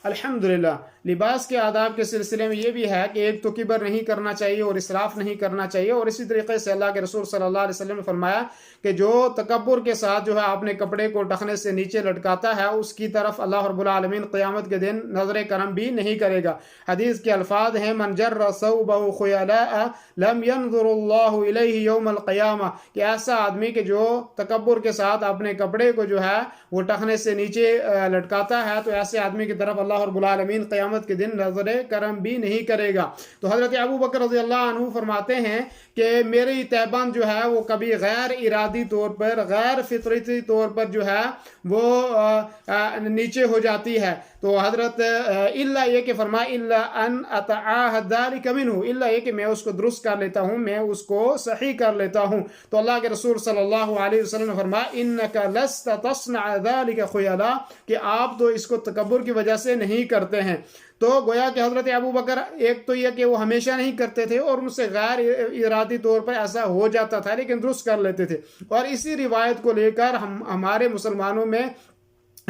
अल्हम्दुलिल्लाह, लिबास के आदाब के सिलसिले में ये भी है कि एक तो किबर नहीं करना चाहिए और इसराफ नहीं करना चाहिए। और इसी तरीके से अल्लाह के रसूल सल्लल्लाहु अलैहि वसल्लम ने फरमाया कि जो तकब्बुर के साथ जो है अपने कपड़े को टखने से नीचे लटकाता है, उसकी तरफ अल्लाह रब्बुल आलमीन क़यामत के दिन नजर करम भी नहीं करेगा। हदीस के अल्फाज हैं, मन जर्रा सौबहु खुयलाअ लम यंज़ुरुल्लाहु इलैहि यौमल क़ियामा, कि ऐसा आदमी के जो तकब्बुर के साथ अपने कपड़े को जो है वो टखने से नीचे लटकाता है, तो ऐसे आदमी की तरफ अल्लाह रब्बुल आलमीन क़यामत के दिन नजर करम भी नहीं करेगा। तो हजरत अबू बकर रज़ियल्लाहु अन्हु फरमाते हैं कि मेरी तैबंद जो है वो कभी गैर इरादी तौर पर, गैर फितरती तौर पर जो है वो नीचे हो जाती है। तो हजरत इल्ला ये कि फरमा इल्ला अन अतआहदालिक मिन्हु, इल्ला ये कि मैं उसको दुरुस्त कर लेता हूँ, मैं उसको सही कर लेता हूँ। तो अल्लाह के रसूल सल्लल्लाहु अलैहि वसल्लम ने फरमाया इन्नका लस्त तस्नअ ज़ालिका खुयला, कि आप तो इसको तकब्बुर की वजह से नहीं करते हैं। तो गोया कि हजरत अबू बकर एक तो यह कि वो हमेशा नहीं करते थे और उनसे गैर इरादी तौर पर ऐसा हो जाता था, लेकिन दुरुस्त कर लेते थे। और इसी रिवायत को लेकर हमारे मुसलमानों में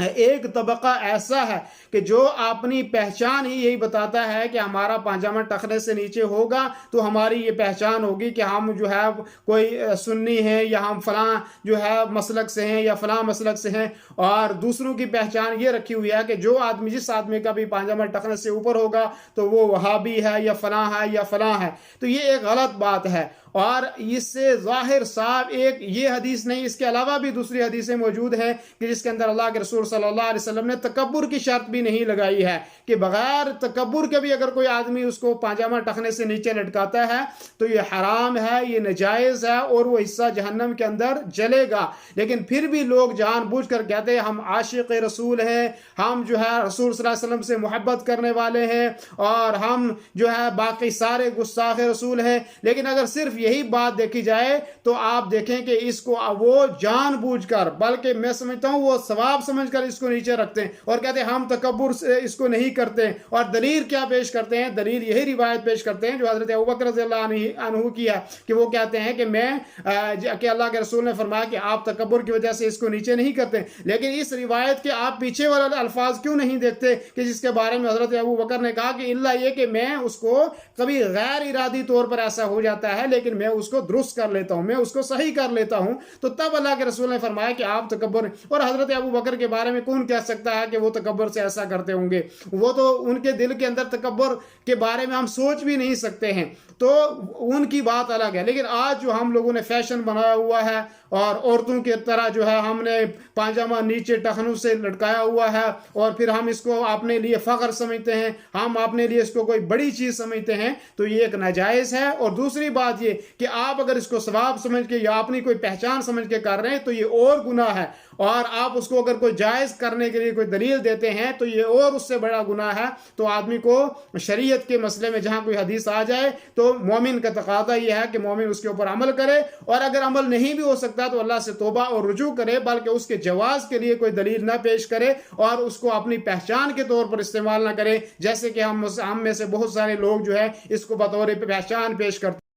एक तबका ऐसा है कि जो अपनी पहचान ही यही बताता है कि हमारा पाजामा टखने से नीचे होगा तो हमारी ये पहचान होगी कि हम जो है कोई सुन्नी हैं या हम फलां जो है मसलक से हैं या फलां मसलक से हैं। और दूसरों की पहचान ये रखी हुई है कि जो आदमी, जिस आदमी का भी पाजामा टखने से ऊपर होगा तो वो वहाबी है या फलां है या फलां है। तो ये एक गलत बात है। और इससे जाहिर साफ एक ये हदीस नहीं, इसके अलावा भी दूसरी हदीसें मौजूद हैं कि जिसके अंदर अल्लाह के रसूल सल्लल्लाहु अलैहि वसल्लम ने तकब्बुर की शर्त भी नहीं लगाई है कि बगैर तकब्बुर के भी अगर कोई आदमी उसको पाजामा टखने से नीचे लटकाता है तो ये हराम है, ये नाजायज़ है और वो हिस्सा जहन्नम के अंदर जलेगा। लेकिन फिर भी लोग जानबूझकर कहते हैं हम आशिक रसूल हैं, हम जो है रसूल सल्लल्लाहु अलैहि वसल्लम से मोहब्बत करने वाले हैं और हम जो है बाकी सारे गुस्ताख रसूल हैं। लेकिन अगर सिर्फ यही बात देखी जाए तो आप देखें कि इसको वो जानबूझकर, बल्कि मैं समझता हूं वो सवाब समझकर इसको नीचे रखते हैं और कहते हैं हम तकब्बुर से इसको नहीं करते। और दलील क्या पेश करते हैं? दलील यही रिवायत पेश करते हैं जो हजरत अबू बकर रज़ियल्लाहु अन्हु की है कि वो कहते हैं कि कि अल्लाह के रसूल ने फरमाया कि आप तकब्बुर की वजह से इसको नीचे नहीं करते। लेकिन इस रिवायत के आप पीछे वाले अल्फाज क्यों नहीं देखते कि जिसके बारे में हजरत अबू बकर ने कहा कि इल्ला ये कि मैं उसको कभी गैर इरादी तौर पर ऐसा हो जाता है लेकिन मैं उसको दुरुस्त कर लेता हूं, मैं उसको सही कर लेता हूं। तो तब अल्लाह के रसूल ने फरमाया कि आप तकब्बुर, और हजरत अबू बकर के बारे में कौन कह सकता है कि वो तकब्बुर से ऐसा करते होंगे? वो तो उनके दिल के अंदर तकब्बुर के बारे में हम सोच भी नहीं सकते हैं, तो उनकी बात अलग है। लेकिन आज जो हम लोगों ने फैशन बनाया हुआ है और औरतों की तरह जो है हमने पाजामा नीचे टखनों से लटकाया हुआ है और फिर हम इसको अपने लिए फख्र समझते हैं, हम अपने लिए इसको कोई बड़ी चीज समझते हैं, तो ये एक नाजायज है। और दूसरी बात ये कि आप अगर इसको सवाब समझ के या अपनी कोई पहचान समझ के कर रहे हैं तो ये और गुनाह है। और आप उसको अगर कोई जायज करने के लिए कोई दलील देते हैं तो ये और उससे बड़ा गुनाह है। तो आदमी को शरीयत के मसले में जहां कोई हदीस आ जाए तो मोमिन का तकादा यह है कि मोमिन उसके ऊपर अमल करे, और अगर अमल नहीं भी हो सकता तो अल्लाह से तौबा और रुजू करे, बल्कि उसके जवाज के लिए कोई दलील ना पेश करे और उसको अपनी पहचान के तौर पर इस्तेमाल ना करे, जैसे कि हम में से बहुत सारे लोग जो है इसको बतौर पहचान पेश करते